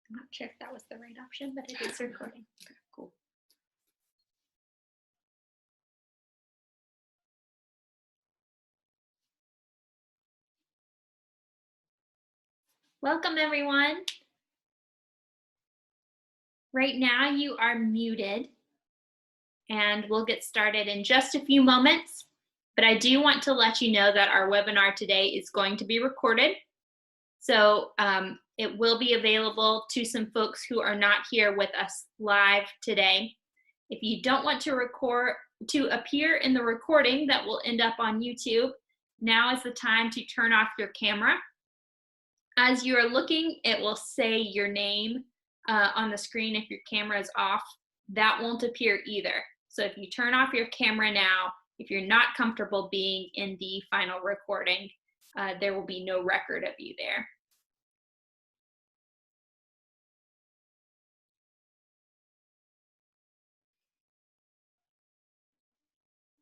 I'm not sure if that was the right option, but it is recording. Okay, cool. Welcome, everyone. Right now you are muted, and we'll get started in just a few moments, but I do want to let you know that our webinar today is going to be recorded. So it will be available to some folks who are not here with us live today. If you don't want to appear in the recording that will end up on YouTube, now is the time to turn off your camera. As you are looking, it will say your name on the screen if your camera is off. That won't appear either. So if you turn off your camera now, if you're not comfortable being in the final recording, there will be no record of you there.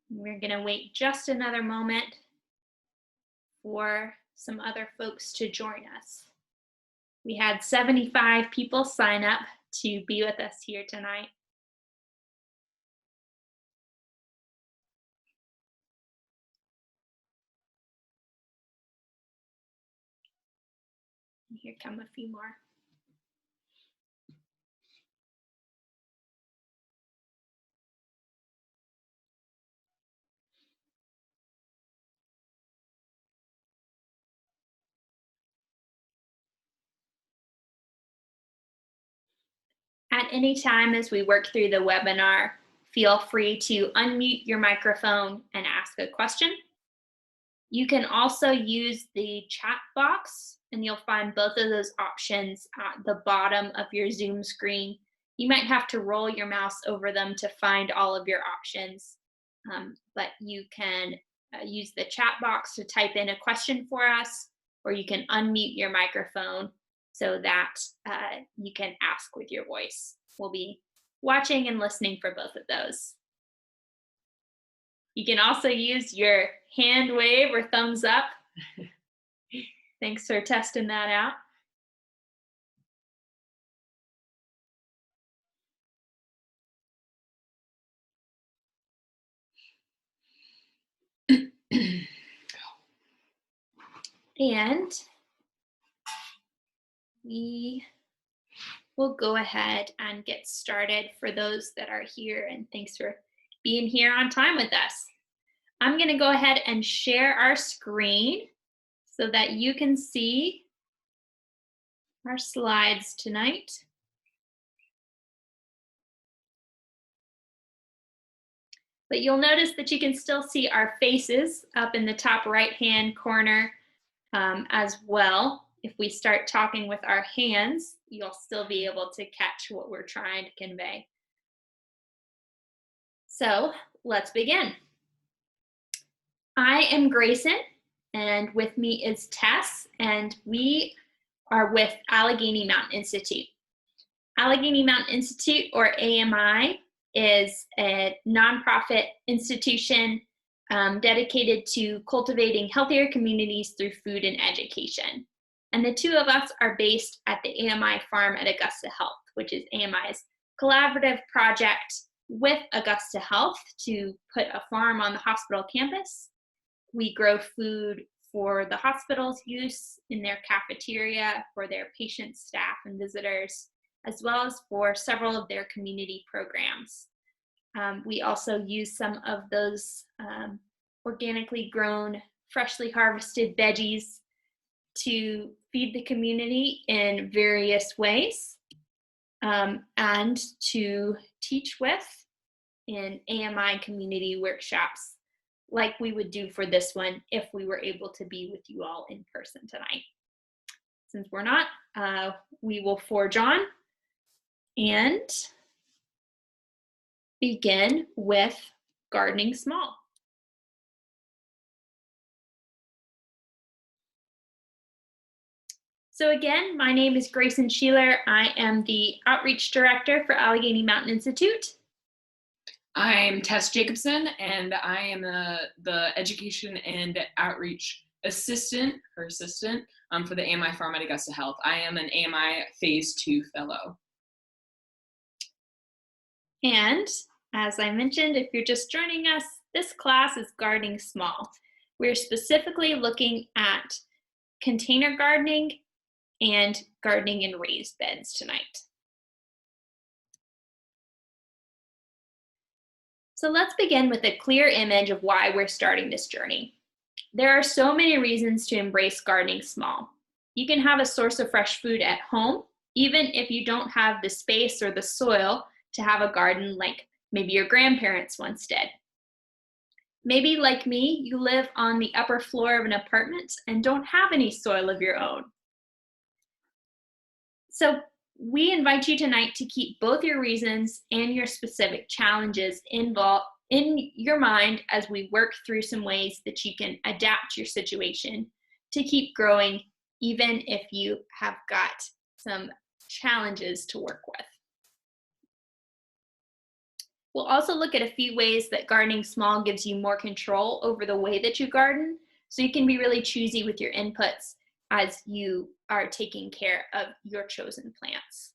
We're going to wait just another moment for some other folks to join us. We had 75 people sign up to be with us here tonight. Here come a few more. At any time as we work through the webinar, feel free to unmute your microphone and ask a question. You can also use the chat box, and you'll find both of those options at the bottom of your Zoom screen. You might have to roll your mouse over them to find all of your options, but you can use the chat box to type in a question for us, or you can unmute your microphone so that you can ask with your voice. We'll be watching and listening for both of those. You can also use your hand wave or thumbs up. Thanks for testing that out. And we will go ahead and get started for those that are here, and thanks for being here on time with us. I'm going to go ahead and share our screen so that you can see our slides tonight. But you'll notice that you can still see our faces up in the top right-hand corner as well. If we start talking with our hands, you'll still be able to catch what we're trying to convey. So let's begin. I am Grayson, and with me is Tess, and we are with Allegheny Mountain Institute. Allegheny Mountain Institute, or AMI, is a nonprofit institution dedicated to cultivating healthier communities through food and education. And the two of us are based at the AMI farm at Augusta Health, which is AMI's collaborative project with Augusta Health to put a farm on the hospital campus. We grow food for the hospital's use in their cafeteria, for their patients, staff, and visitors, as well as for several of their community programs. We also use some of those organically grown, freshly harvested veggies to feed the community in various ways and to teach with in AMI community workshops like we would do for this one if we were able to be with you all in person tonight. Since we're not, we will forge on and begin with gardening small. So again, my name is Grayson Sheeler. I am the Outreach Director for Allegheny Mountain Institute. I'm Tess Jacobson, and I am the Education and Outreach her assistant, for the AMI farm at Augusta Health. I am an AMI Phase 2 fellow. And as I mentioned, if you're just joining us, this class is Gardening Small. We're specifically looking at container gardening and gardening in raised beds tonight. So let's begin with a clear image of why we're starting this journey. There are so many reasons to embrace gardening small. You can have a source of fresh food at home, even if you don't have the space or the soil to have a garden like maybe your grandparents once did. Maybe like me, you live on the upper floor of an apartment and don't have any soil of your own. So we invite you tonight to keep both your reasons and your specific challenges involved in your mind as we work through some ways that you can adapt your situation to keep growing, even if you have got some challenges to work with. We'll also look at a few ways that gardening small gives you more control over the way that you garden, so you can be really choosy with your inputs as you are taking care of your chosen plants.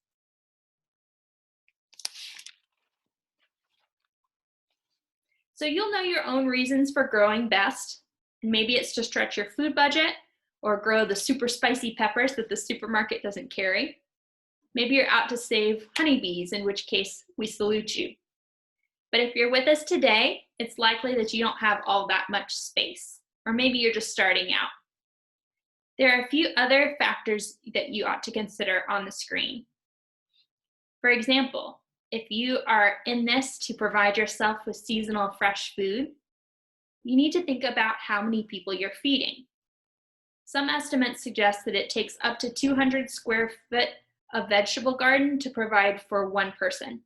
So you'll know your own reasons for growing best, and maybe it's to stretch your food budget or grow the super spicy peppers that the supermarket doesn't carry. Maybe you're out to save honeybees, in which case we salute you. But if you're with us today, it's likely that you don't have all that much space, or maybe you're just starting out. There are a few other factors that you ought to consider on the screen. For example, if you are in this to provide yourself with seasonal fresh food, you need to think about how many people you're feeding. Some estimates suggest that it takes up to 200 square foot of vegetable garden to provide for one person.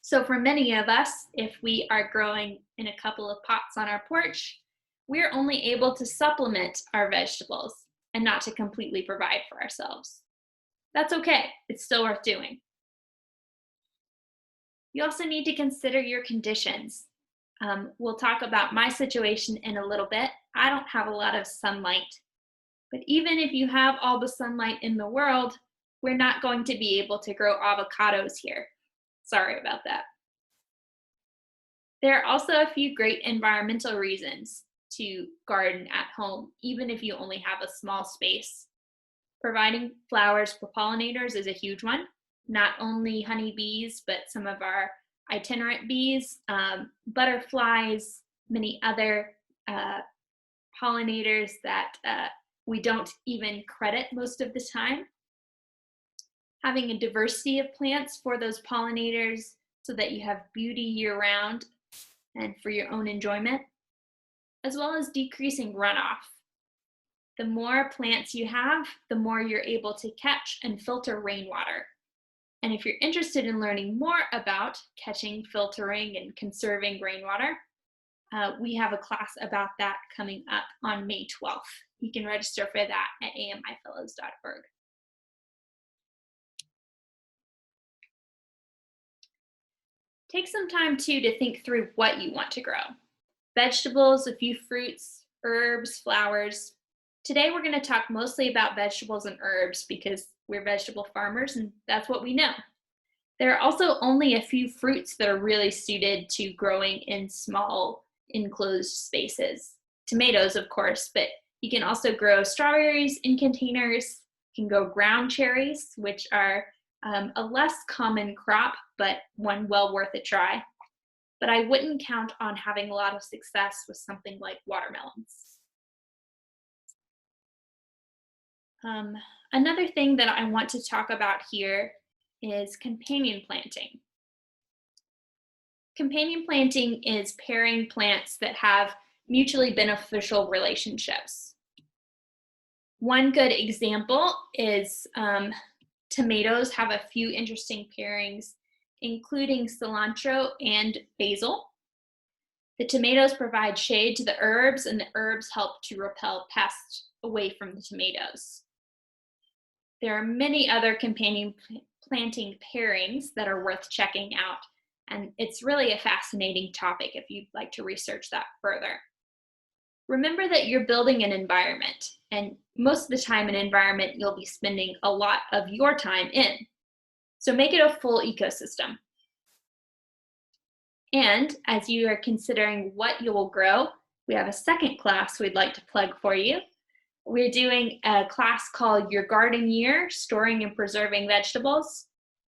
So for many of us, if we are growing in a couple of pots on our porch, we're only able to supplement our vegetables and not to completely provide for ourselves. That's okay, it's still worth doing. You also need to consider your conditions. We'll talk about my situation in a little bit. I don't have a lot of sunlight, but even if you have all the sunlight in the world, we're not going to be able to grow avocados here. Sorry about that. There are also a few great environmental reasons to garden at home, even if you only have a small space. Providing flowers for pollinators is a huge one. Not only honeybees, but some of our itinerant bees, butterflies, many other pollinators that we don't even credit most of the time. Having a diversity of plants for those pollinators so that you have beauty year-round and for your own enjoyment, as well as decreasing runoff. The more plants you have, the more you're able to catch and filter rainwater. And if you're interested in learning more about catching, filtering, and conserving rainwater, we have a class about that coming up on May 12th. You can register for that at amifellows.org. Take some time too to think through what you want to grow. Vegetables, a few fruits, herbs, flowers. Today we're going to talk mostly about vegetables and herbs because we're vegetable farmers and that's what we know. There are also only a few fruits that are really suited to growing in small enclosed spaces. Tomatoes, of course, but you can also grow strawberries in containers. You can grow ground cherries, which are a less common crop, but one well worth a try. But I wouldn't count on having a lot of success with something like watermelons. Another thing that I want to talk about here is companion planting. Companion planting is pairing plants that have mutually beneficial relationships. One good example is tomatoes have a few interesting pairings, including cilantro and basil. The tomatoes provide shade to the herbs, and the herbs help to repel pests away from the tomatoes. There are many other companion planting pairings that are worth checking out, and it's really a fascinating topic if you'd like to research that further. Remember that you're building an environment, and most of the time, an environment you'll be spending a lot of your time in. So make it a full ecosystem. And as you are considering what you will grow, we have a second class we'd like to plug for you. We're doing a class called Your Garden Year, Storing and Preserving Vegetables.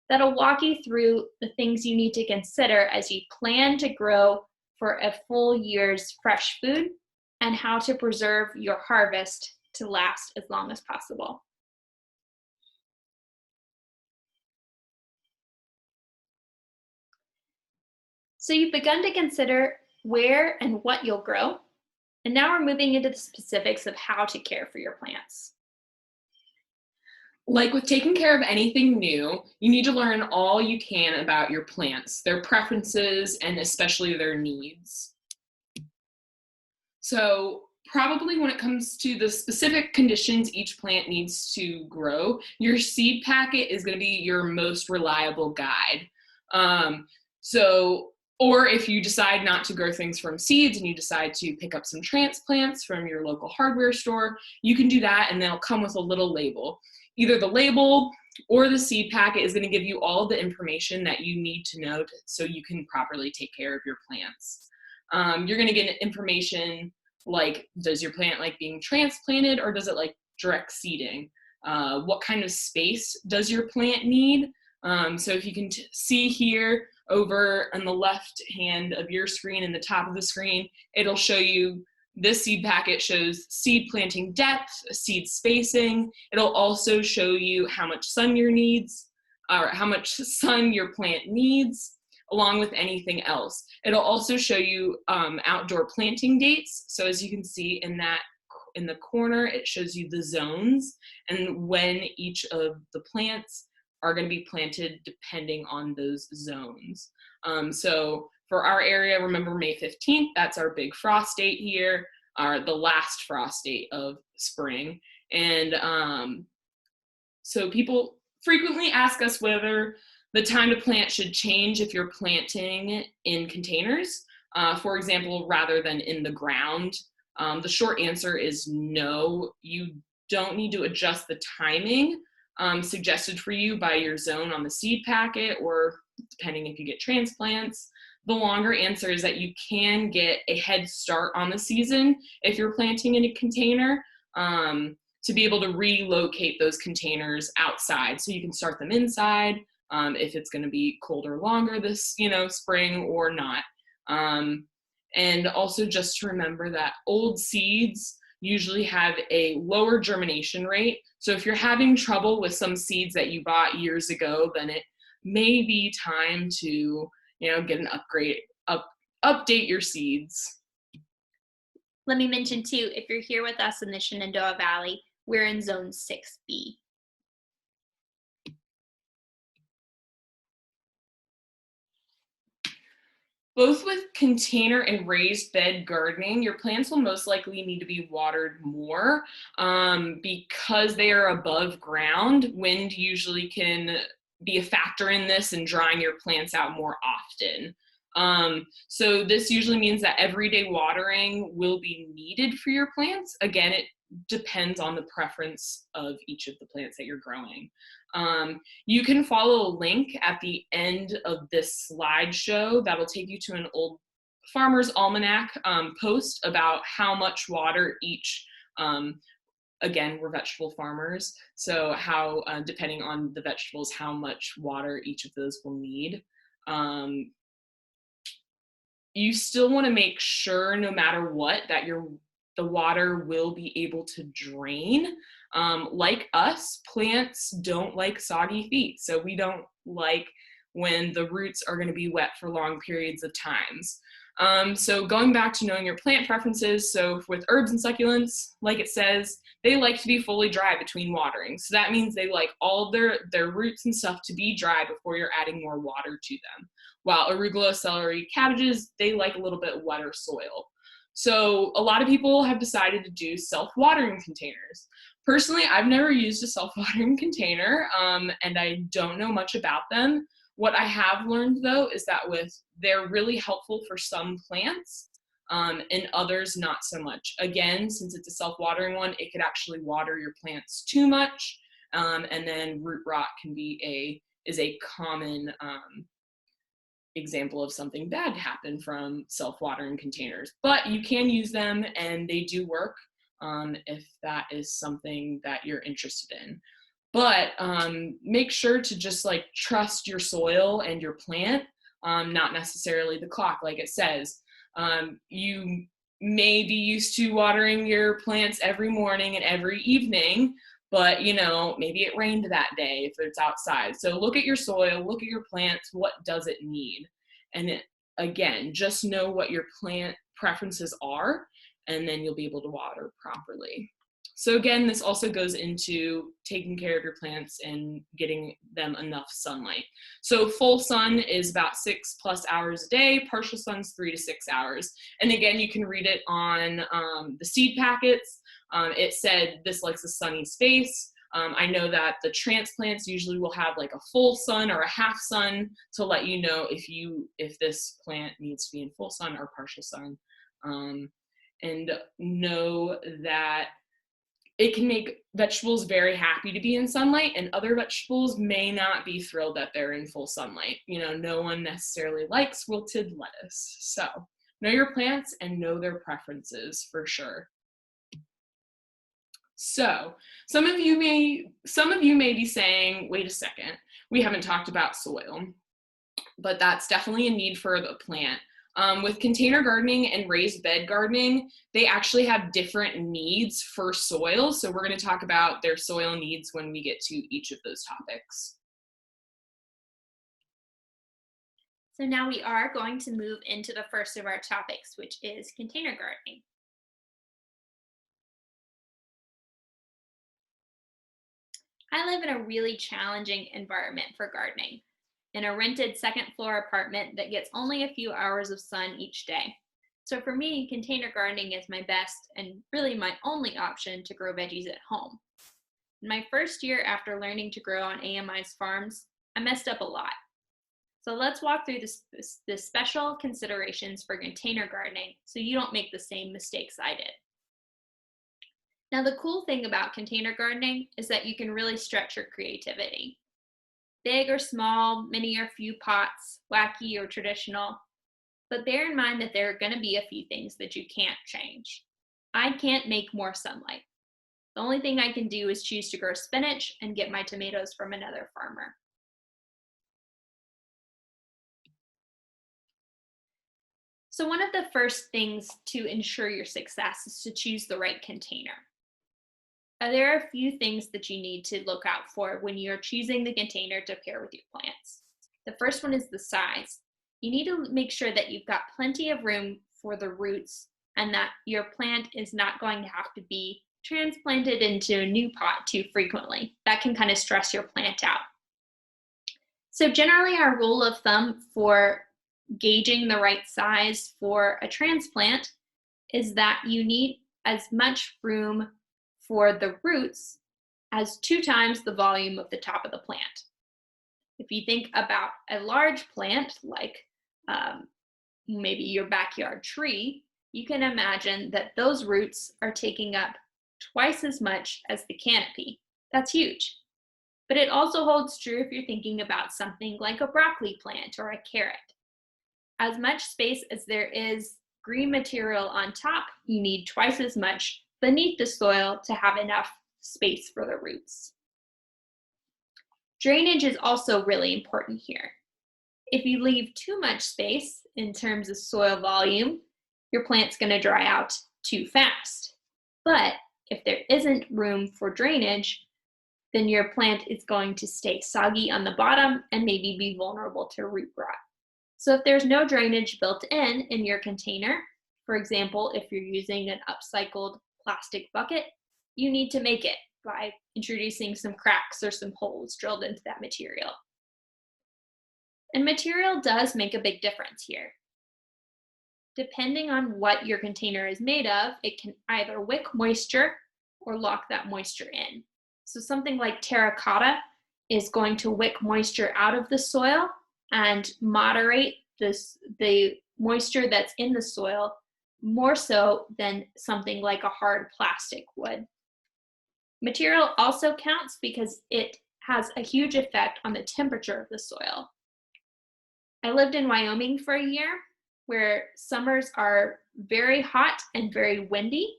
That'll walk you through the things you need to consider as you plan to grow for a full year's fresh food and how to preserve your harvest to last as long as possible. So you've begun to consider where and what you'll grow, and now we're moving into the specifics of how to care for your plants. Like with taking care of anything new, you need to learn all you can about your plants, their preferences, and especially their needs. So probably when it comes to the specific conditions each plant needs to grow, your seed packet is going to be your most reliable guide. Or if you decide not to grow things from seeds and you decide to pick up some transplants from your local hardware store, you can do that and they'll come with a little label. Either the label or the seed packet is going to give you all of the information that you need to know so you can properly take care of your plants. You're going to get information like, does your plant like being transplanted or does it like direct seeding? What kind of space does your plant need? So if you can see here over on the left hand of your screen and the top of the screen, it'll show you this seed packet shows seed planting depth, seed spacing. It'll also show you how much sun your plant needs, along with anything else. It'll also show you outdoor planting dates. So as you can see in the corner, it shows you the zones and when each of the plants are going to be planted depending on those zones. So for our area, remember May 15th, that's our big frost date here, the last frost date of spring. And so people frequently ask us whether the time to plant should change if you're planting in containers, for example, rather than in the ground. The short answer is no, you don't need to adjust the timing suggested for you by your zone on the seed packet, or depending if you get transplants. The longer answer is that you can get a head start on the season if you're planting in a container to be able to relocate those containers outside. So you can start them inside if it's going to be colder longer this spring or not. And also just to remember that old seeds usually have a lower germination rate. So if you're having trouble with some seeds that you bought years ago, then it may be time to get an update your seeds. Let me mention too, if you're here with us in the Shenandoah Valley, we're in zone 6B. Both with container and raised bed gardening, your plants will most likely need to be watered more because they are above ground. Wind usually can be a factor in this and drying your plants out more often. So this usually means that everyday watering will be needed for your plants. Again, it depends on the preference of each of the plants that you're growing. You can follow a link at the end of this slideshow that'll take you to an old Farmer's Almanac post about how much water each, again, we're vegetable farmers, so how, depending on the vegetables, how much water each of those will need. You still want to make sure, no matter what, that the water will be able to drain. Like us, plants don't like soggy feet, so we don't like when the roots are going to be wet for long periods of times. So going back to knowing your plant preferences, so with herbs and succulents, like it says, they like to be fully dry between watering. So that means they like all their roots and stuff to be dry before you're adding more water to them. While arugula, celery, cabbages, they like a little bit wetter soil. So a lot of people have decided to do self-watering containers. Personally, I've never used a self-watering container, and I don't know much about them. What I have learned, though, is that they're really helpful for some plants. and others not so much. Again, since it's a self-watering one, it could actually water your plants too much, and then root rot is a common example of something bad to happen from self-watering containers. But you can use them and they do work if that is something that you're interested in. But make sure to just like trust your soil and your plant, not necessarily the clock, like it says. You may be used to watering your plants every morning and every evening, but maybe it rained that day if it's outside. So look at your soil, look at your plants, what does it need? And again, just know what your plant preferences are, and then you'll be able to water properly. So again, this also goes into taking care of your plants and getting them enough sunlight. So full sun is about 6+ hours a day, partial sun's 3 to 6 hours. And again, you can read it on the seed packets. It said this likes a sunny space. I know that the transplants usually will have like a full sun or a half sun to let you know if this plant needs to be in full sun or partial sun. And know that it can make vegetables very happy to be in sunlight, and other vegetables may not be thrilled that they're in full sunlight. No one necessarily likes wilted lettuce. So know your plants and know their preferences for sure. So some of you may be saying, wait a second, we haven't talked about soil, but that's definitely a need for the plant. With container gardening and raised bed gardening, they actually have different needs for soil. So we're going to talk about their soil needs when we get to each of those topics. So now we are going to move into the first of our topics, which is container gardening. I live in a really challenging environment for gardening, in a rented second floor apartment that gets only a few hours of sun each day. So for me, container gardening is my best and really my only option to grow veggies at home. In my first year after learning to grow on AMI's farms, I messed up a lot. So let's walk through the special considerations for container gardening so you don't make the same mistakes I did. Now, the cool thing about container gardening is that you can really stretch your creativity. Big or small, many or few pots, wacky or traditional, but bear in mind that there are going to be a few things that you can't change. I can't make more sunlight. The only thing I can do is choose to grow spinach and get my tomatoes from another farmer. So one of the first things to ensure your success is to choose the right container. There are a few things that you need to look out for when you're choosing the container to pair with your plants. The first one is the size. You need to make sure that you've got plenty of room for the roots and that your plant is not going to have to be transplanted into a new pot too frequently. That can kind of stress your plant out. So generally our rule of thumb for gauging the right size for a transplant is that you need as much room for the roots as 2 times the volume of the top of the plant. If you think about a large plant like maybe your backyard tree, you can imagine that those roots are taking up twice as much as the canopy. That's huge. But it also holds true if you're thinking about something like a broccoli plant or a carrot. As much space as there is green material on top, you need twice as much beneath the soil to have enough space for the roots. Drainage is also really important here. If you leave too much space in terms of soil volume, your plant's going to dry out too fast. But if there isn't room for drainage, then your plant is going to stay soggy on the bottom and maybe be vulnerable to root rot. So if there's no drainage built in your container, for example, if you're using an upcycled plastic bucket, you need to make it by introducing some cracks or some holes drilled into that material. And material does make a big difference here. Depending on what your container is made of, it can either wick moisture or lock that moisture in. So something like terracotta is going to wick moisture out of the soil and moderate the moisture that's in the soil more so than something like a hard plastic would. Material also counts because it has a huge effect on the temperature of the soil. I lived in Wyoming for a year where summers are very hot and very windy.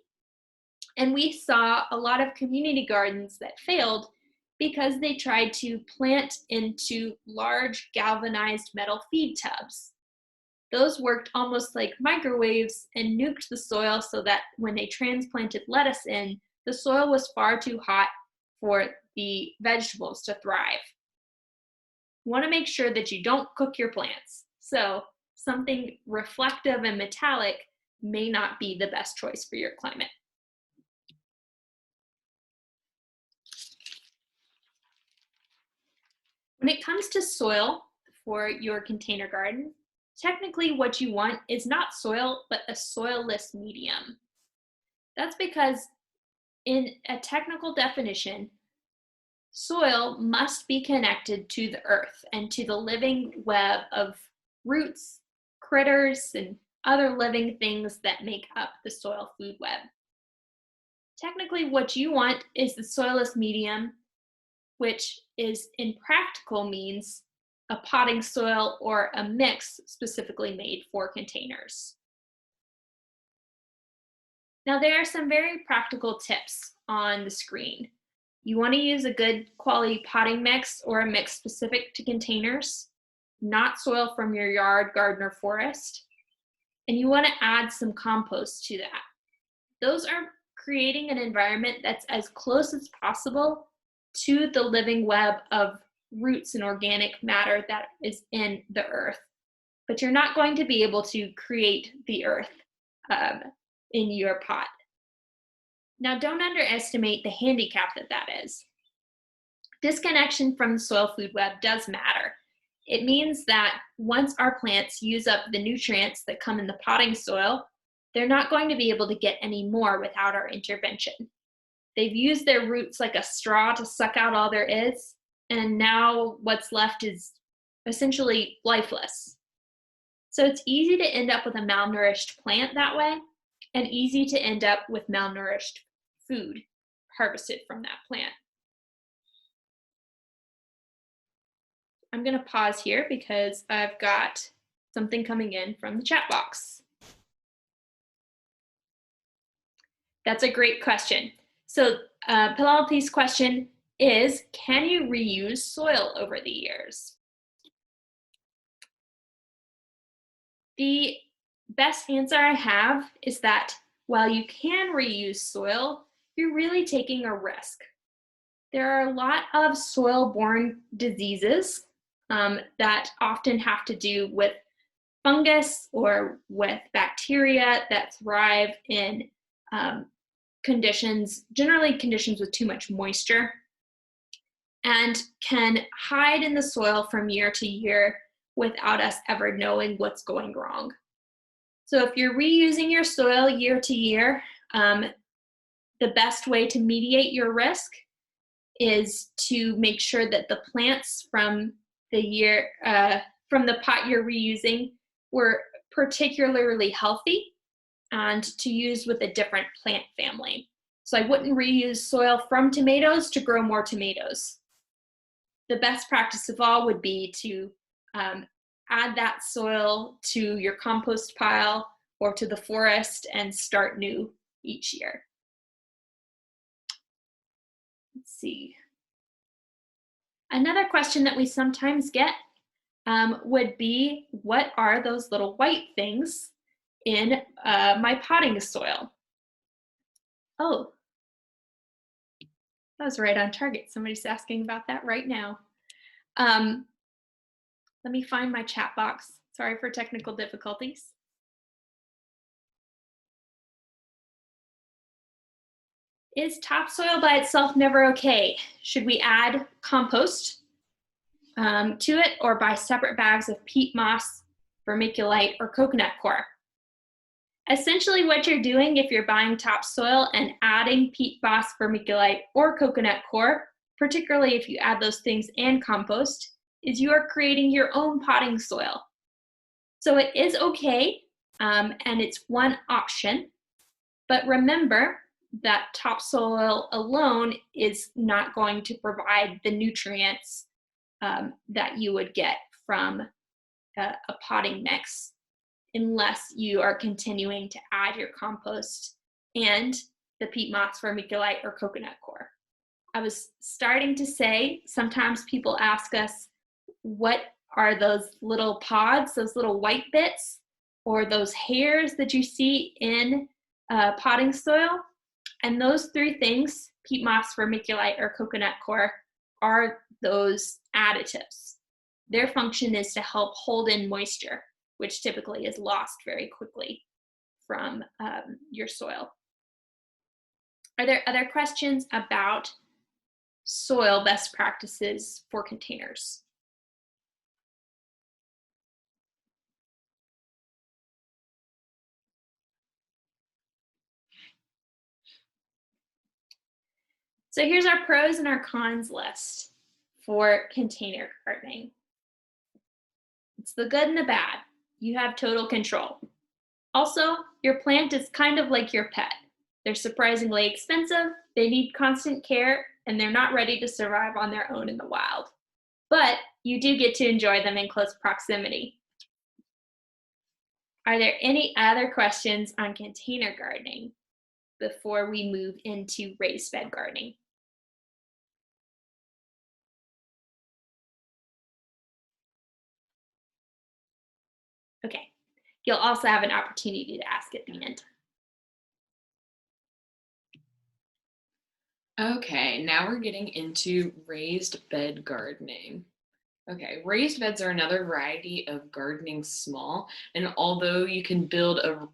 And we saw a lot of community gardens that failed because they tried to plant into large galvanized metal feed tubs. Those worked almost like microwaves and nuked the soil so that when they transplanted lettuce in, the soil was far too hot for the vegetables to thrive. You want to make sure that you don't cook your plants. So something reflective and metallic may not be the best choice for your climate. When it comes to soil for your container garden, technically what you want is not soil, but a soilless medium. That's because in a technical definition, soil must be connected to the earth and to the living web of roots, critters, and other living things that make up the soil food web. Technically, what you want is the soilless medium, which is in practical means a potting soil or a mix specifically made for containers. Now, there are some very practical tips on the screen. You want to use a good quality potting mix or a mix specific to containers, not soil from your yard, garden, or forest. And you want to add some compost to that. Those are creating an environment that's as close as possible to the living web of roots and organic matter that is in the earth. But you're not going to be able to create the earth in your pot. Now, don't underestimate the handicap that is. Disconnection from the soil food web does matter. It means that once our plants use up the nutrients that come in the potting soil, they're not going to be able to get any more without our intervention. They've used their roots like a straw to suck out all there is, and now what's left is essentially lifeless. So it's easy to end up with a malnourished plant that way, and easy to end up with malnourished food harvested from that plant. I'm going to pause here because I've got something coming in from the chat box. That's a great question. So Penelope's question is, can you reuse soil over the years? The best answer I have is that while you can reuse soil, you're really taking a risk. There are a lot of soil-borne diseases that often have to do with fungus or with bacteria that thrive in generally conditions with too much moisture, and can hide in the soil from year to year without us ever knowing what's going wrong. So if you're reusing your soil year to year, the best way to mediate your risk is to make sure that the plants from the pot you're reusing were particularly healthy and to use with a different plant family. So I wouldn't reuse soil from tomatoes to grow more tomatoes. The best practice of all would be to add that soil to your compost pile or to the forest and start new each year. Let's see. Another question that we sometimes get would be, what are those little white things in my potting soil? Oh, that was right on target. Somebody's asking about that right now. Let me find my chat box. Sorry for technical difficulties. Is topsoil by itself never okay? Should we add compost to it or buy separate bags of peat moss, vermiculite, or coconut coir? Essentially what you're doing if you're buying topsoil and adding peat moss, vermiculite, or coconut coir, particularly if you add those things and compost, is you are creating your own potting soil. So it is okay and it's one option. But remember that topsoil alone is not going to provide the nutrients that you would get from a potting mix unless you are continuing to add your compost and the peat moss, vermiculite, or coconut coir. I was starting to say, sometimes people ask us, what are those little pods, those little white bits, or those hairs that you see in potting soil? And those three things, peat moss, vermiculite, or coconut coir, are those additives. Their function is to help hold in moisture, which typically is lost very quickly from your soil. Are there other questions about soil best practices for containers? So here's our pros and our cons list for container gardening. It's the good and the bad. You have total control. Also, your plant is kind of like your pet. They're surprisingly expensive, they need constant care, and they're not ready to survive on their own in the wild. But you do get to enjoy them in close proximity. Are there any other questions on container gardening before we move into raised bed gardening? Okay, you'll also have an opportunity to ask at the end. Okay, now we're getting into raised bed gardening. Okay, raised beds are another variety of gardening small, and although you can build a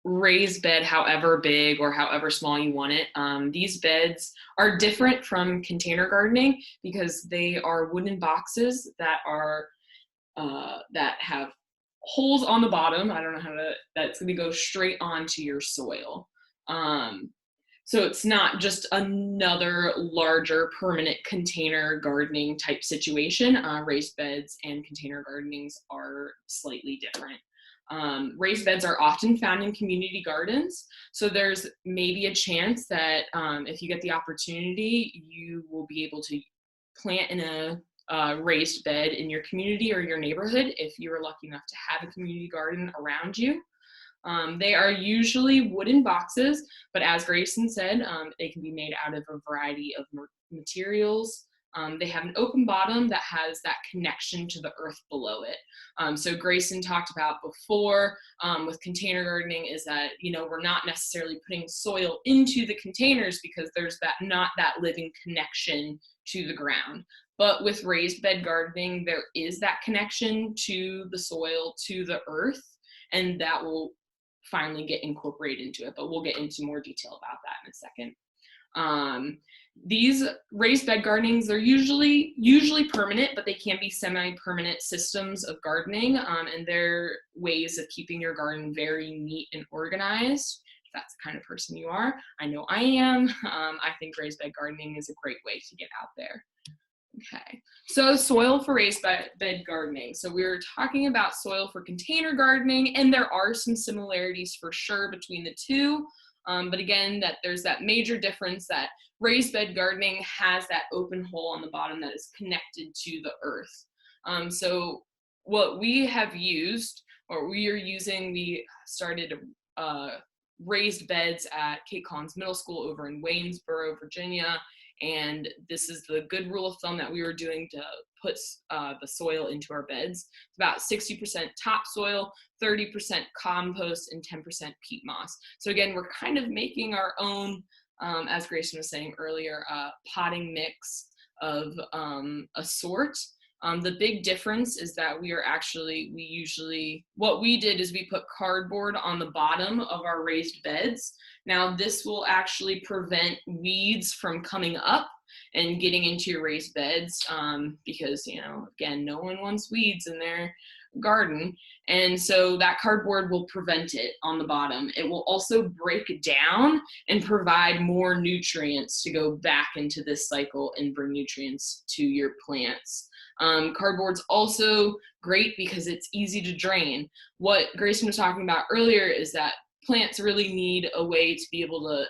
raised bed however big or however small you want it, these beds are different from container gardening because they are wooden boxes that are that have holes on the bottom. I don't know how to, that's gonna go straight onto your soil. So it's not just another larger permanent container gardening type situation. Raised beds and container gardenings are slightly different. Raised beds are often found in community gardens. So there's maybe a chance that if you get the opportunity, you will be able to plant in a raised bed in your community or your neighborhood if you are lucky enough to have a community garden around you. They are usually wooden boxes, but as Grayson said, they can be made out of a variety of materials. They have an open bottom that has that connection to the earth below it. So Grayson talked about before with container gardening is that, you know, we're not necessarily putting soil into the containers because there's not that living connection to the ground. But with raised bed gardening, there is that connection to the soil, to the earth, and that will finally get incorporated into it, but we'll get into more detail about that in a second. These raised bed gardenings, they're usually permanent, but they can be semi-permanent systems of gardening, and they're ways of keeping your garden very neat and organized. If that's the kind of person you are, I know I am. I think raised bed gardening is a great way to get out there. Okay, so soil for raised bed gardening. So we were talking about soil for container gardening, and there are some similarities for sure between the two. But again, there's that major difference that raised bed gardening has that open hole on the bottom that is connected to the earth. So what we have used, or we are using, we started raised beds at Kate Collins Middle School over in Waynesboro, Virginia. And this is the good rule of thumb that we were doing to put the soil into our beds. It's about 60% topsoil, 30% compost, and 10% peat moss. So again, we're kind of making our own, as Grayson was saying earlier, potting mix of a sort. The big difference is that what we did is we put cardboard on the bottom of our raised beds. Now this will actually prevent weeds from coming up and getting into your raised beds because, you know, again, no one wants weeds in their garden. And so that cardboard will prevent it on the bottom. It will also break down and provide more nutrients to go back into this cycle and bring nutrients to your plants. Cardboard's also great because it's easy to drain. What Grayson was talking about earlier is that plants really need a way to be able to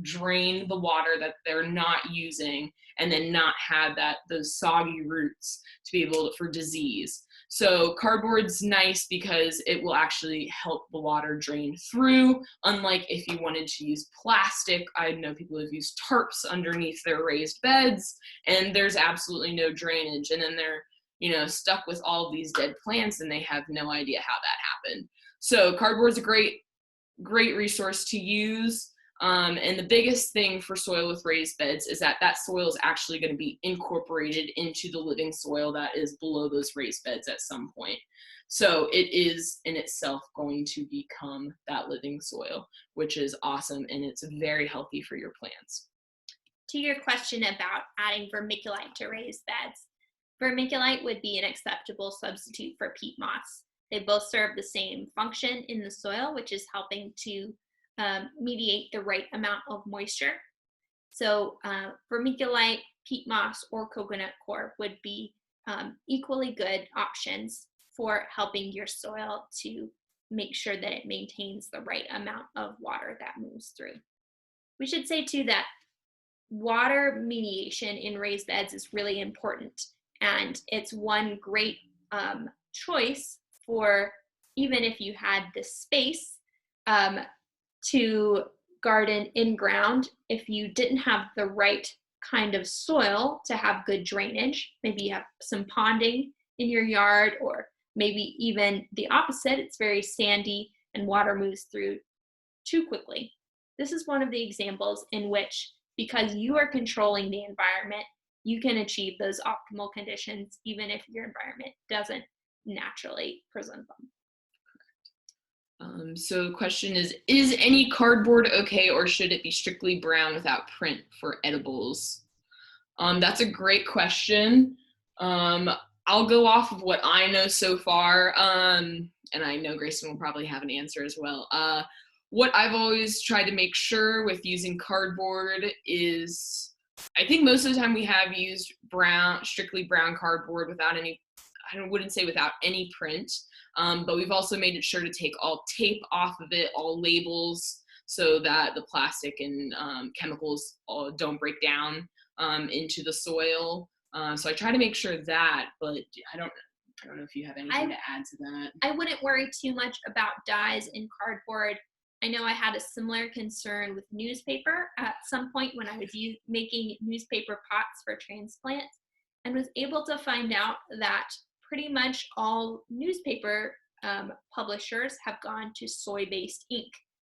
drain the water that they're not using and then not have those soggy roots to be able to, for disease. So cardboard's nice because it will actually help the water drain through, unlike if you wanted to use plastic. I know people have used tarps underneath their raised beds and there's absolutely no drainage, and then they're, you know, stuck with all of these dead plants and they have no idea how that happened. So cardboard's a great resource to use. And the biggest thing for soil with raised beds is that soil is actually going to be incorporated into the living soil that is below those raised beds at some point. So it is in itself going to become that living soil, which is awesome, and it's very healthy for your plants. To your question about adding vermiculite to raised beds, vermiculite would be an acceptable substitute for peat moss. They both serve the same function in the soil, which is helping to mediate the right amount of moisture. So vermiculite, peat moss, or coconut coir would be equally good options for helping your soil to make sure that it maintains the right amount of water that moves through. We should say too that water mediation in raised beds is really important, and it's one great choice for, even if you had the space to garden in ground, if you didn't have the right kind of soil to have good drainage. Maybe you have some ponding in your yard, or maybe even the opposite, it's very sandy and water moves through too quickly. This is one of the examples in which, because you are controlling the environment, you can achieve those optimal conditions even if your environment doesn't naturally present them. So the question is any cardboard okay, or should it be strictly brown without print for edibles? That's a great question. I'll go off of what I know so far, and I know Grayson will probably have an answer as well. What I've always tried to make sure with using cardboard is, I think most of the time we have used strictly brown cardboard without any, I wouldn't say without any print. But we've also made it sure to take all tape off of it, all labels, so that the plastic and chemicals don't break down into the soil. So I try to make sure that, but I don't know if you have anything to add to that. I wouldn't worry too much about dyes in cardboard. I know I had a similar concern with newspaper at some point when I was making newspaper pots for transplants, and was able to find out that pretty much all newspaper publishers have gone to soy-based ink,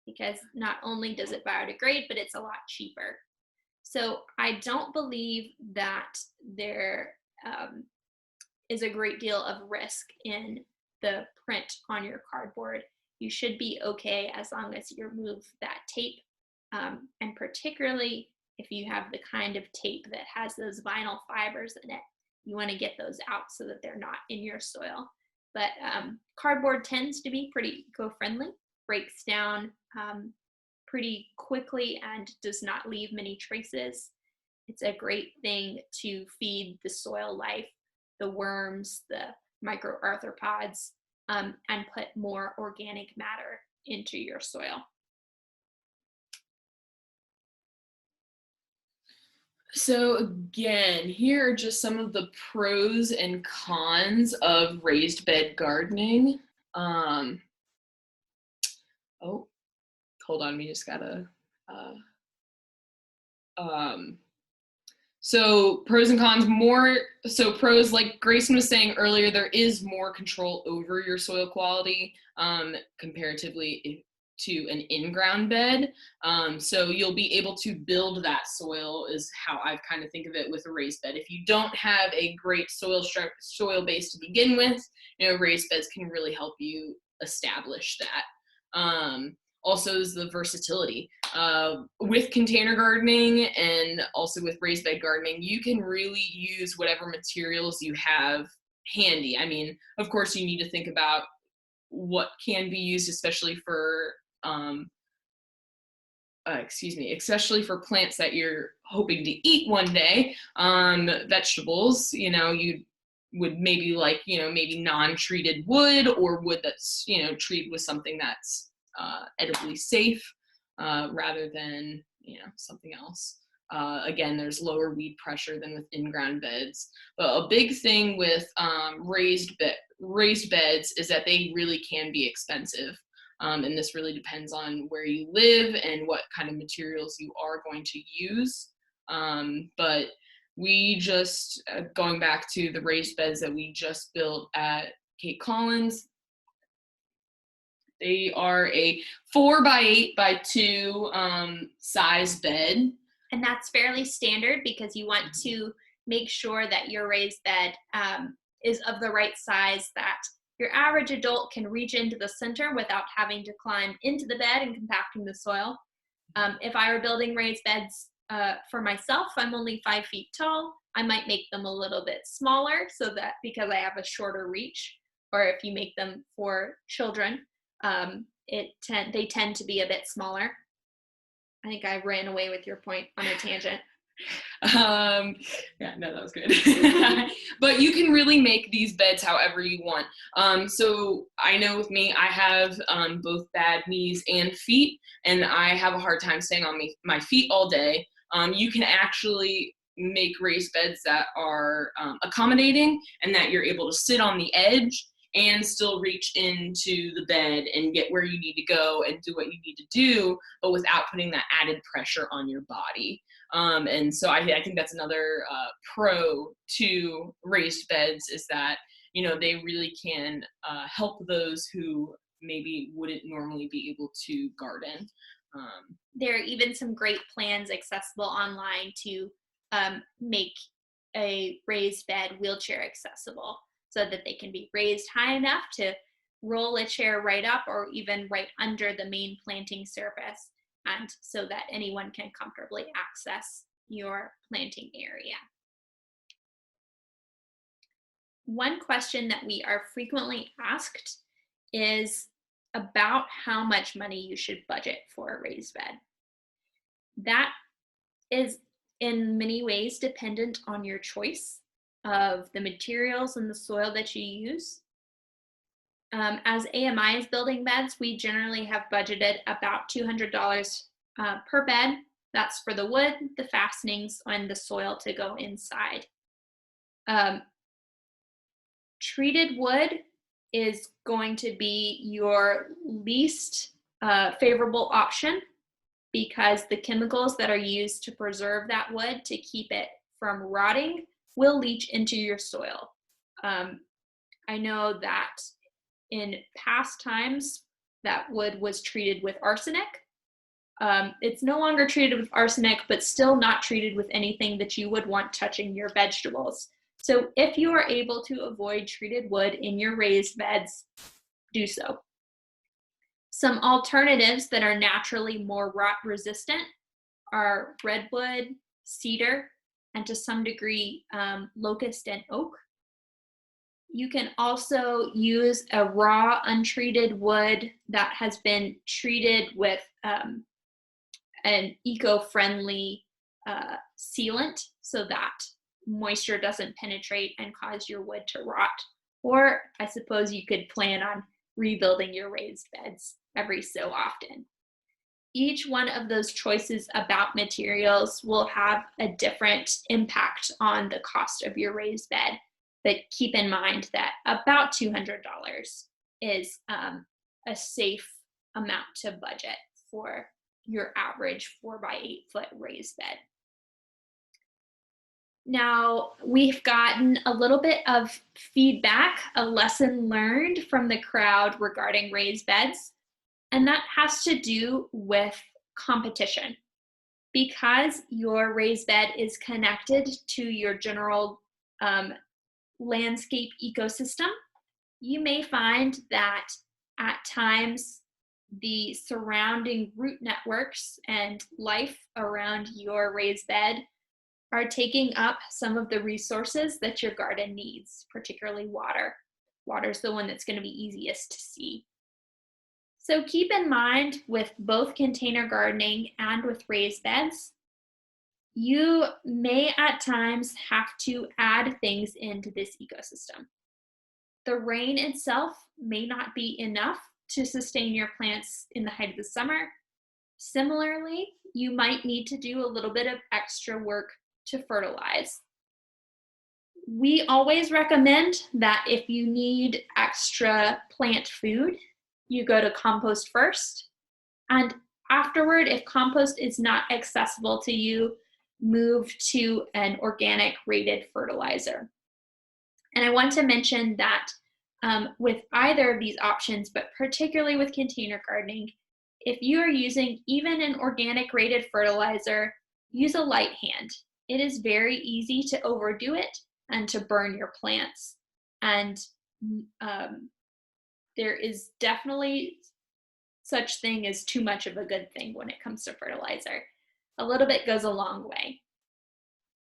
because not only does it biodegrade, but it's a lot cheaper. So I don't believe that there is a great deal of risk in the print on your cardboard. You should be okay as long as you remove that tape, and particularly if you have the kind of tape that has those vinyl fibers in it, you want to get those out so that they're not in your soil. But cardboard tends to be pretty eco-friendly, breaks down pretty quickly, and does not leave many traces. It's a great thing to feed the soil life, the worms, the microarthropods, and put more organic matter into your soil. So again, here are just some of the pros and cons of raised bed gardening. Oh, hold on, we just gotta, so pros and cons, so pros, like Grayson was saying earlier, there is more control over your soil quality comparatively to an in-ground bed. So you'll be able to build that soil, is how I kind of think of it with a raised bed. If you don't have a great soil base to begin with, raised beds can really help you establish that. Also is the versatility. With container gardening and also with raised bed gardening, you can really use whatever materials you have handy. I mean, of course, you need to think about what can be used, especially for especially for plants that you're hoping to eat one day. Vegetables, you would maybe like, maybe non-treated wood, or wood that's, treated with something that's edibly safe, rather than, something else. Again, there's lower weed pressure than with in-ground beds. But a big thing with raised beds is that they really can be expensive. And this really depends on where you live and what kind of materials you are going to use. But we just, going back to the raised beds that we just built at Cape Collins, they are a 4x8x2 size bed. And that's fairly standard because you want to make sure that your raised bed is of the right size, that your average adult can reach into the center without having to climb into the bed and compacting the soil. If I were building raised beds for myself, I'm only 5 feet tall. I might make them a little bit smaller so that, because I have a shorter reach, or if you make them for children, they tend to be a bit smaller. I think I ran away with your point on a tangent. Yeah, no, that was good. But you can really make these beds however you want. So I know with me, I have both bad knees and feet, and I have a hard time staying on my feet all day. You can actually make raised beds that are accommodating, and that you're able to sit on the edge and still reach into the bed and get where you need to go and do what you need to do, but without putting that added pressure on your body. And so I think that's another pro to raised beds, is that, they really can help those who maybe wouldn't normally be able to garden. There are even some great plans accessible online to make a raised bed wheelchair accessible, so that they can be raised high enough to roll a chair right up, or even right under the main planting surface, and so that anyone can comfortably access your planting area. One question that we are frequently asked is about how much money you should budget for a raised bed. That is in many ways dependent on your choice of the materials and the soil that you use. As AMI is building beds, we generally have budgeted about $200 per bed. That's for the wood, the fastenings, and the soil to go inside. Treated wood is going to be your least favorable option, because the chemicals that are used to preserve that wood to keep it from rotting will leach into your soil. I know that in past times that wood was treated with arsenic. It's no longer treated with arsenic, but still not treated with anything that you would want touching your vegetables. So if you are able to avoid treated wood in your raised beds, do so. Some alternatives that are naturally more rot resistant are redwood, cedar, and to some degree locust and oak. You can also use a raw, untreated wood that has been treated with an eco-friendly sealant, so that moisture doesn't penetrate and cause your wood to rot. Or I suppose you could plan on rebuilding your raised beds every so often. Each one of those choices about materials will have a different impact on the cost of your raised bed, but keep in mind that about $200 is a safe amount to budget for your average 4x8 foot raised bed. Now, we've gotten a little bit of feedback, a lesson learned from the crowd regarding raised beds, and that has to do with competition. Because your raised bed is connected to your general landscape ecosystem, you may find that at times the surrounding root networks and life around your raised bed are taking up some of the resources that your garden needs, particularly water. Water is the one that's going to be easiest to see. So keep in mind with both container gardening and with raised beds, you may at times have to add things into this ecosystem. The rain itself may not be enough to sustain your plants in the height of the summer. Similarly, you might need to do a little bit of extra work to fertilize. We always recommend that if you need extra plant food, you go to compost first. And afterward, if compost is not accessible to you, move to an organic rated fertilizer. And I want to mention that with either of these options, but particularly with container gardening, if you are using even an organic rated fertilizer, use a light hand. It is very easy to overdo it and to burn your plants. And there is definitely such thing as too much of a good thing when it comes to fertilizer. A little bit goes a long way.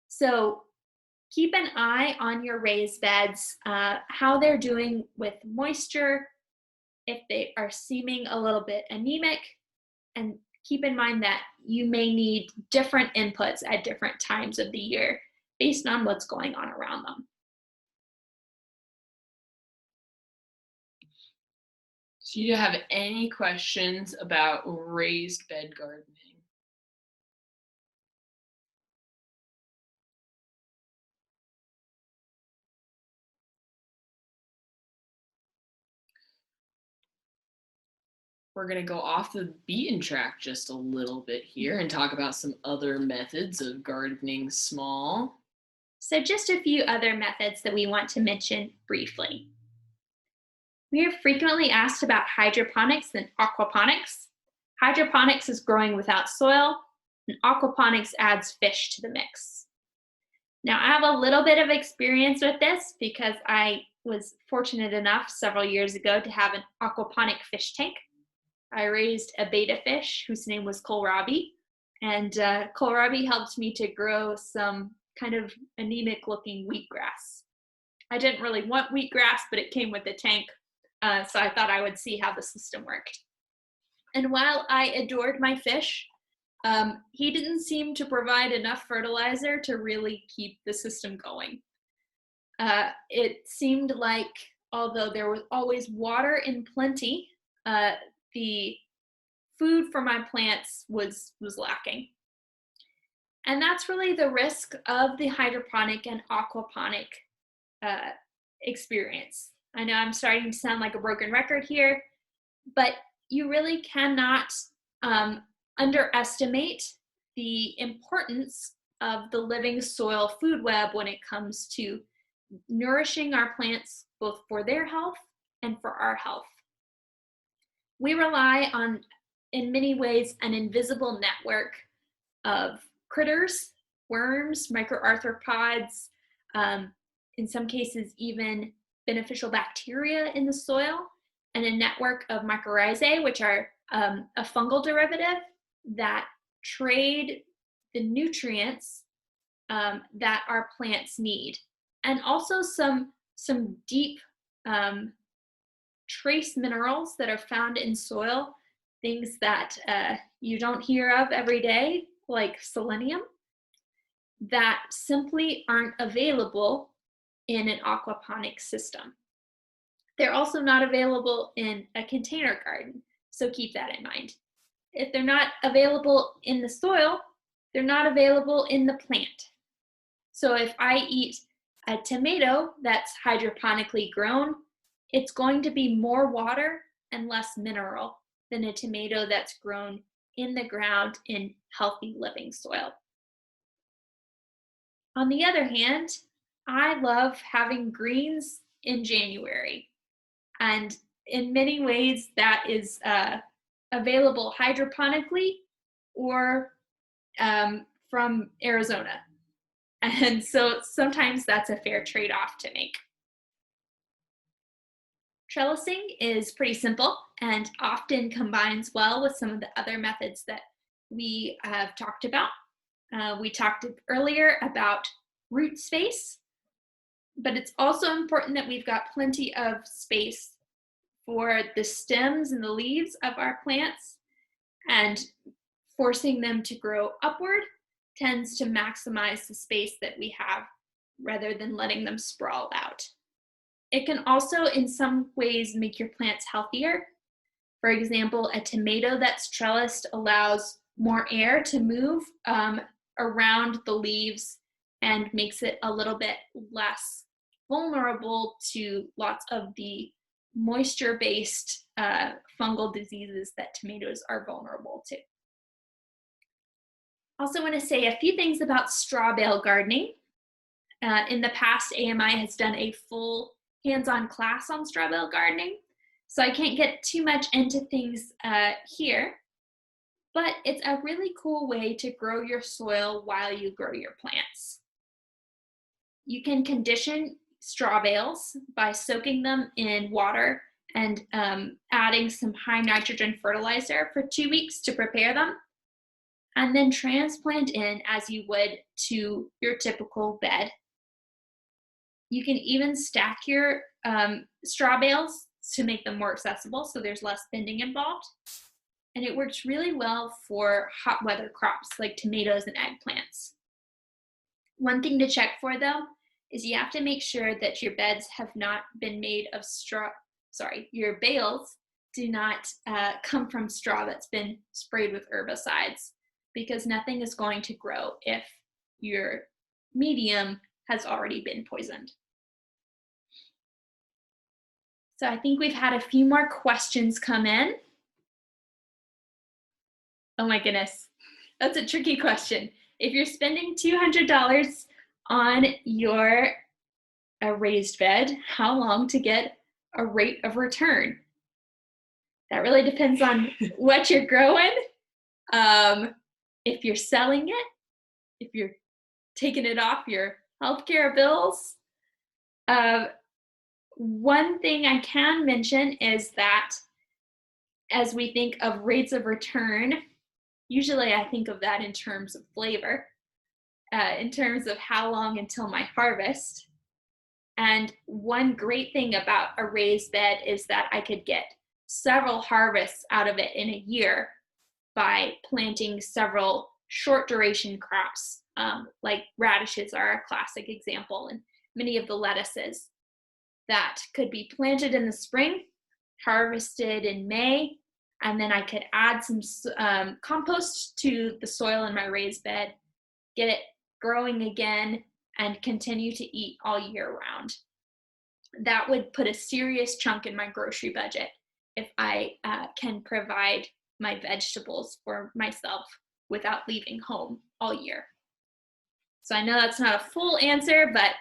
So keep an eye on your raised beds, how they're doing with moisture, if they are seeming a little bit anemic, and keep in mind that you may need different inputs at different times of the year based on what's going on around them. Do you have any questions about raised bed gardening? We're going to go off the beaten track just a little bit here and talk about some other methods of gardening small. So just a few other methods that we want to mention briefly. We are frequently asked about hydroponics and aquaponics. Hydroponics is growing without soil, and aquaponics adds fish to the mix. Now, I have a little bit of experience with this because I was fortunate enough several years ago to have an aquaponic fish tank. I raised a betta fish whose name was kohlrabi, and kohlrabi helped me to grow some kind of anemic looking wheatgrass. I didn't really want wheatgrass, but it came with the tank, so I thought I would see how the system worked. And while I adored my fish, he didn't seem to provide enough fertilizer to really keep the system going. It seemed like, although there was always water in plenty, the food for my plants was lacking. And that's really the risk of the hydroponic and aquaponic experience. I know I'm starting to sound like a broken record here, but you really cannot underestimate the importance of the living soil food web when it comes to nourishing our plants both for their health and for our health. We rely on, in many ways, an invisible network of critters, worms, microarthropods, in some cases even beneficial bacteria in the soil, and a network of mycorrhizae, which are a fungal derivative that trade the nutrients that our plants need, and also some deep trace minerals that are found in soil, things that you don't hear of every day, like selenium, that simply aren't available in an aquaponic system. They're also not available in a container garden, so keep that in mind. If they're not available in the soil, they're not available in the plant. So if I eat a tomato that's hydroponically grown, it's going to be more water and less mineral than a tomato that's grown in the ground in healthy living soil. On the other hand, I love having greens in January. And in many ways, that is available hydroponically or from Arizona. And so sometimes that's a fair trade-off to make. Trellising is pretty simple and often combines well with some of the other methods that we have talked about. We talked earlier about root space, but it's also important that we've got plenty of space for the stems and the leaves of our plants, and forcing them to grow upward tends to maximize the space that we have rather than letting them sprawl out. It can also, in some ways, make your plants healthier. For example, a tomato that's trellised allows more air to move around the leaves and makes it a little bit less vulnerable to lots of the moisture-based fungal diseases that tomatoes are vulnerable to. Also want to say a few things about straw bale gardening. In the past, AMI has done a full hands-on class on straw bale gardening, so I can't get too much into things here, but it's a really cool way to grow your soil while you grow your plants. You can condition straw bales by soaking them in water and adding some high nitrogen fertilizer for 2 weeks to prepare them, and then transplant in as you would to your typical bed. You can even stack your straw bales to make them more accessible, so there's less bending involved. And it works really well for hot weather crops like tomatoes and eggplants. One thing to check for, though, is you have to make sure that your beds have not been made of your bales do not come from straw that's been sprayed with herbicides, because nothing is going to grow if your medium has already been poisoned. So I think we've had a few more questions come in. Oh my goodness, that's a tricky question. If you're spending $200 on your raised bed, how long to get a rate of return? That really depends on what you're growing, if you're selling it, if you're taking it off your healthcare bills. One thing I can mention is that as we think of rates of return, usually I think of that in terms of flavor, in terms of how long until my harvest. And one great thing about a raised bed is that I could get several harvests out of it in a year by planting several short duration crops, like radishes are a classic example, and many of the lettuces that could be planted in the spring, harvested in May, and then I could add some compost to the soil in my raised bed, get it growing again, and continue to eat all year round. That would put a serious chunk in my grocery budget if I can provide my vegetables for myself without leaving home all year. So I know that's not a full answer, but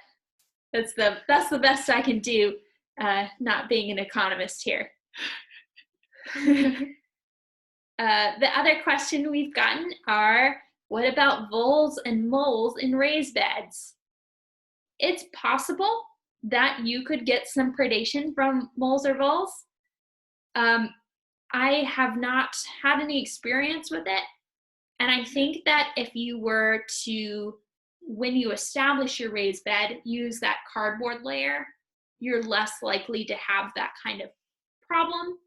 that's the best I can do, not being an economist here. The other question we've gotten are, what about voles and moles in raised beds? It's possible that you could get some predation from moles or voles. I have not had any experience with it, and I think that if you were to, when you establish your raised bed, use that cardboard layer, you're less likely to have that kind of problem.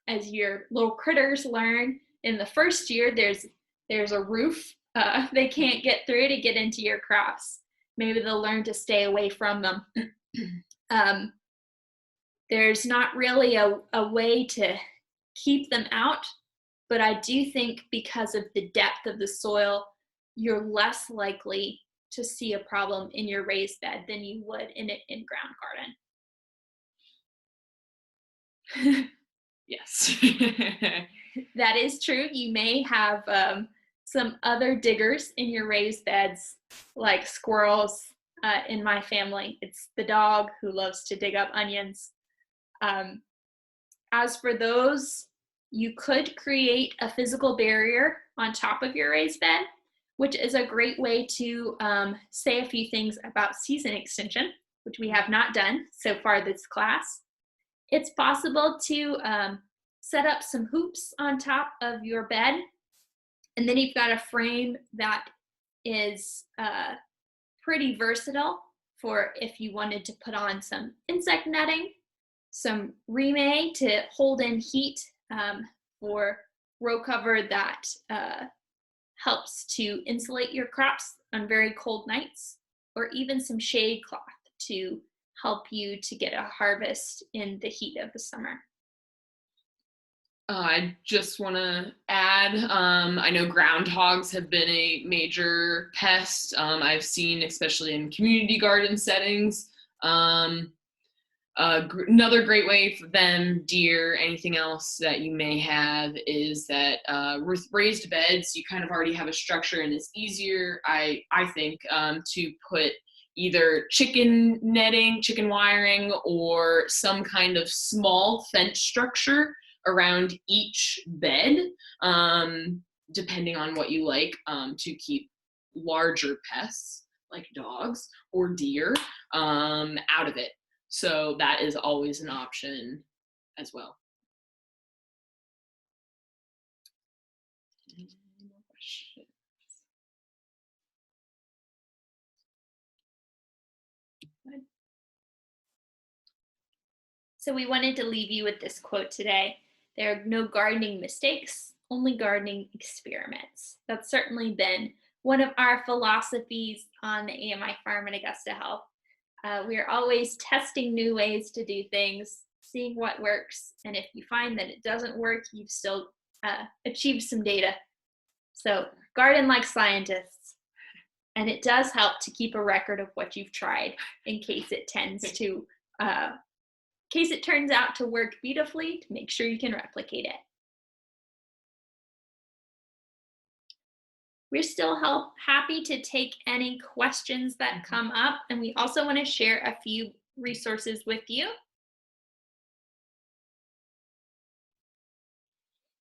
As your little critters learn, in the first year, there's a roof they can't get through to get into your crops. Maybe they'll learn to stay away from them. There's not really a way to keep them out, but I do think because of the depth of the soil, you're less likely to see a problem in your raised bed than you would in an in-ground garden. Yes. That is true. You may have some other diggers in your raised beds, like squirrels. In my family, it's the dog who loves to dig up onions. As for those, you could create a physical barrier on top of your raised bed, which is a great way to say a few things about season extension, which we have not done so far this class. It's possible to set up some hoops on top of your bed, and then you've got a frame that is pretty versatile for if you wanted to put on some insect netting, some rime to hold in heat for row cover that helps to insulate your crops on very cold nights, or even some shade cloth to help you to get a harvest in the heat of the summer. I just want to add, I know groundhogs have been a major pest. I've seen, especially in community garden settings. Another great way for them, deer, anything else that you may have, is that with raised beds, you kind of already have a structure, and it's easier, I think, to put either chicken netting, chicken wiring, or some kind of small fence structure around each bed, depending on what you like, to keep larger pests like dogs or deer out of it. So that is always an option as well. Any more questions? Good. So we wanted to leave you with this quote today. There are no gardening mistakes, only gardening experiments. That's certainly been one of our philosophies on the AMI farm at Augusta Health. We are always testing new ways to do things, seeing what works, and if you find that it doesn't work, you've still achieved some data. So garden like scientists, and it does help to keep a record of what you've tried in case it turns out to work beautifully, to make sure you can replicate it. We're still happy to take any questions that come up, and we also want to share a few resources with you.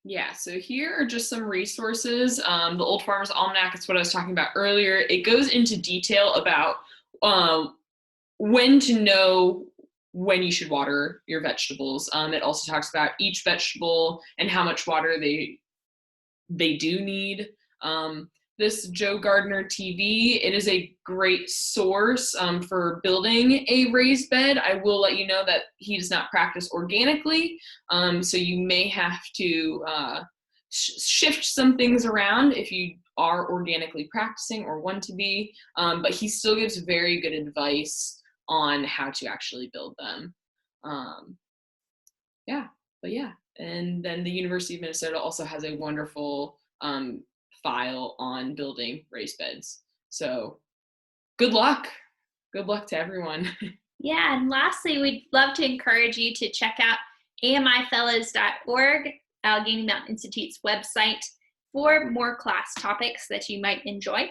Yeah, so here are just some resources. The Old Farmer's Almanac is what I was talking about earlier. It goes into detail about when to know when you should water your vegetables. It also talks about each vegetable and how much water they do need. This Joe Gardner TV, it is a great source for building a raised bed. I will let you know that he does not practice organically, so you may have to shift some things around if you are organically practicing or want to be, but he still gives very good advice on how to actually build them. And then the University of Minnesota also has a wonderful file on building raised beds. So good luck. Good luck to everyone. Yeah, and lastly, we'd love to encourage you to check out amifellows.org, Allegheny Mountain Institute's website, for more class topics that you might enjoy.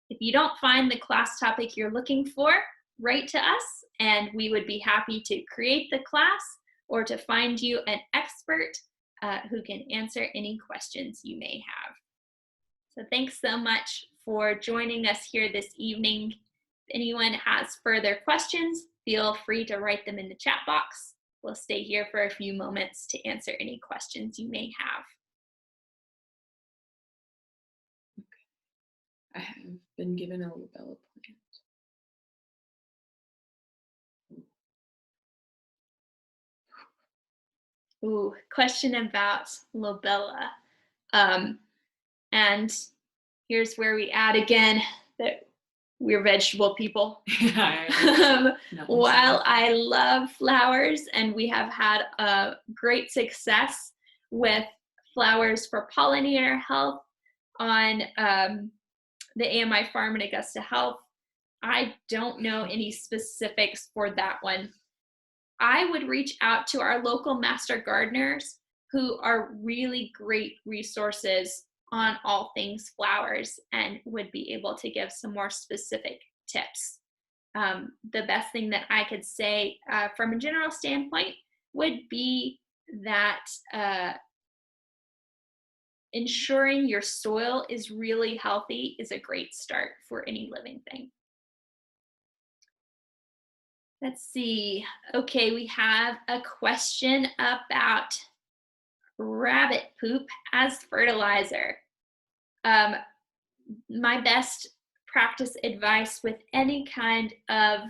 If you don't find the class topic you're looking for, write to us, and we would be happy to create the class or to find you an expert who can answer any questions you may have. So thanks so much for joining us here this evening. If anyone has further questions, feel free to write them in the chat box. We'll stay here for a few moments to answer any questions you may have. I have been given a Lobella plant. Ooh, question about Lobella. And here's where we add again that we're vegetable people. While I love flowers, and we have had a great success with flowers for pollinator health on the AMI farm in Augusta Health, I don't know any specifics for that one. I would reach out to our local master gardeners who are really great resources on all things flowers and would be able to give some more specific tips. The best thing that I could say from a general standpoint would be that ensuring your soil is really healthy is a great start for any living thing. Let's see. Okay, we have a question about rabbit poop as fertilizer. My best practice advice with any kind of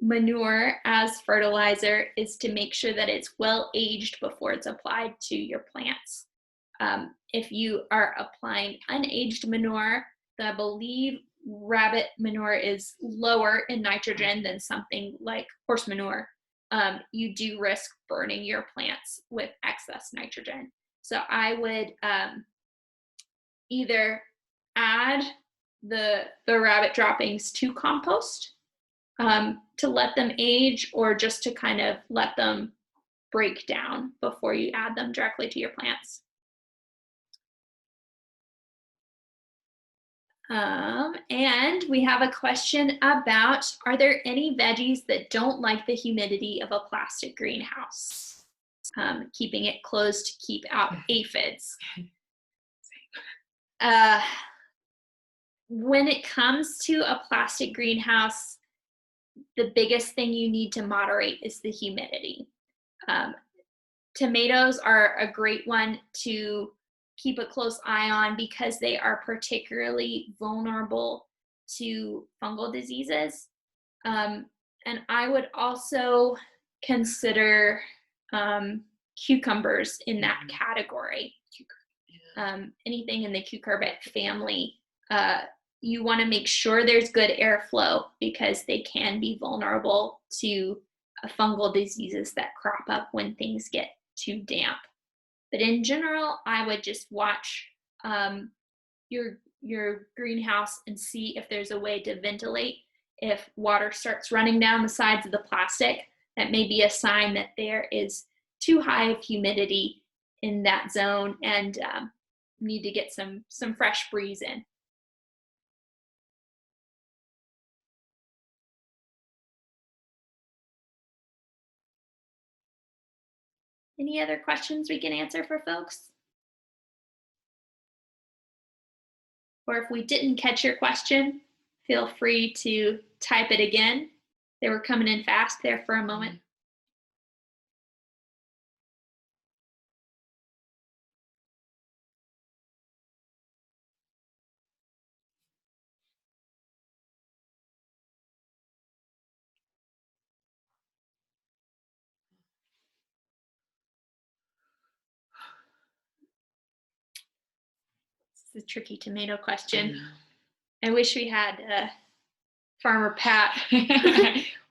manure as fertilizer is to make sure that it's well aged before it's applied to your plants. If you are applying unaged manure, I believe rabbit manure is lower in nitrogen than something like horse manure. You do risk burning your plants with excess nitrogen. So I would either add the rabbit droppings to compost to let them age, or just to kind of let them break down before you add them directly to your plants. And we have a question about, are there any veggies that don't like the humidity of a plastic greenhouse? Keeping it closed to keep out aphids. When it comes to a plastic greenhouse, the biggest thing you need to moderate is the humidity. Tomatoes are a great one to keep a close eye on because they are particularly vulnerable to fungal diseases. And I would also consider cucumbers in that category. Anything in the cucurbit family, you want to make sure there's good airflow because they can be vulnerable to fungal diseases that crop up when things get too damp. But in general, I would just watch your greenhouse and see if there's a way to ventilate. If water starts running down the sides of the plastic, that may be a sign that there is too high of humidity in that zone, and need to get some fresh breeze in. Any other questions we can answer for folks? Or if we didn't catch your question, feel free to type it again. They were coming in fast there for a moment. This is a tricky tomato question. I wish we had Farmer Pat.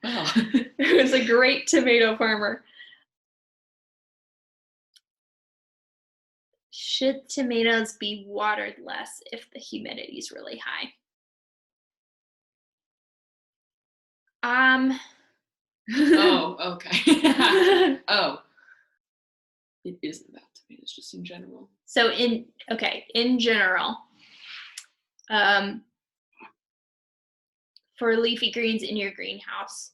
Wow. Who was a great tomato farmer. Should tomatoes be watered less if the humidity is really high? Oh, okay. Oh, it isn't about tomatoes, just in general. So in general, for leafy greens in your greenhouse,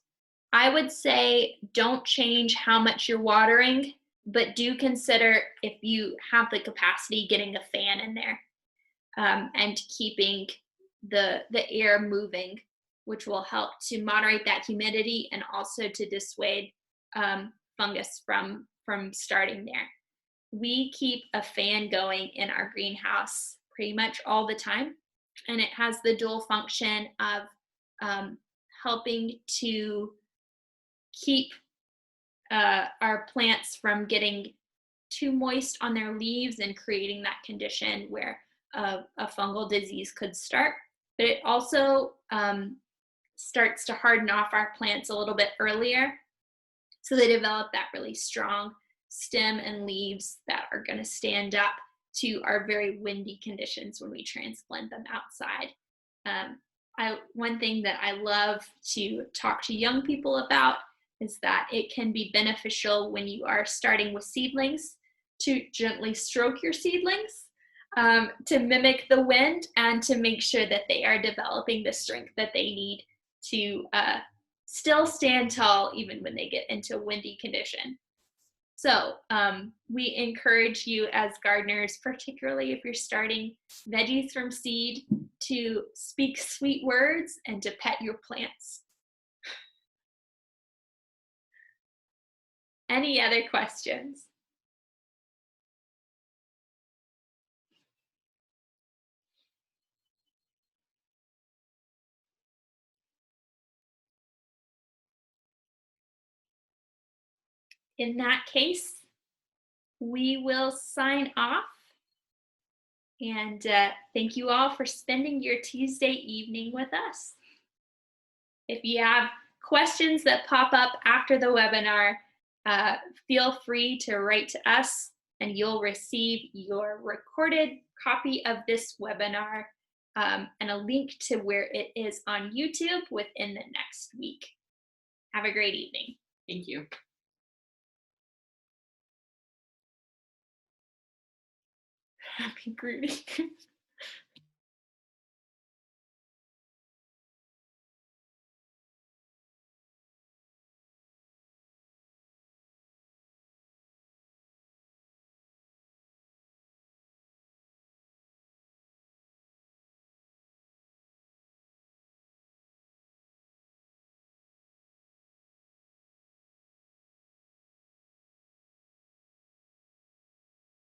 I would say don't change how much you're watering, but do consider, if you have the capacity, getting a fan in there and keeping the air moving, which will help to moderate that humidity and also to dissuade fungus from starting there. We keep a fan going in our greenhouse pretty much all the time, and it has the dual function of helping to keep our plants from getting too moist on their leaves and creating that condition where a fungal disease could start. But it also starts to harden off our plants a little bit earlier, so they develop that really strong stem and leaves that are going to stand up to our very windy conditions when we transplant them outside. One thing that I love to talk to young people about is that it can be beneficial when you are starting with seedlings to gently stroke your seedlings to mimic the wind and to make sure that they are developing the strength that they need to still stand tall even when they get into windy condition. So we encourage you as gardeners, particularly if you're starting veggies from seed, to speak sweet words and to pet your plants. Any other questions? in that case, we will sign off. And thank you all for spending your Tuesday evening with us. If you have questions that pop up after the webinar, feel free to write to us and you'll receive your recorded copy of this webinar and a link to where it is on YouTube within the next week. Have a great evening. Thank you. Happy Groovy.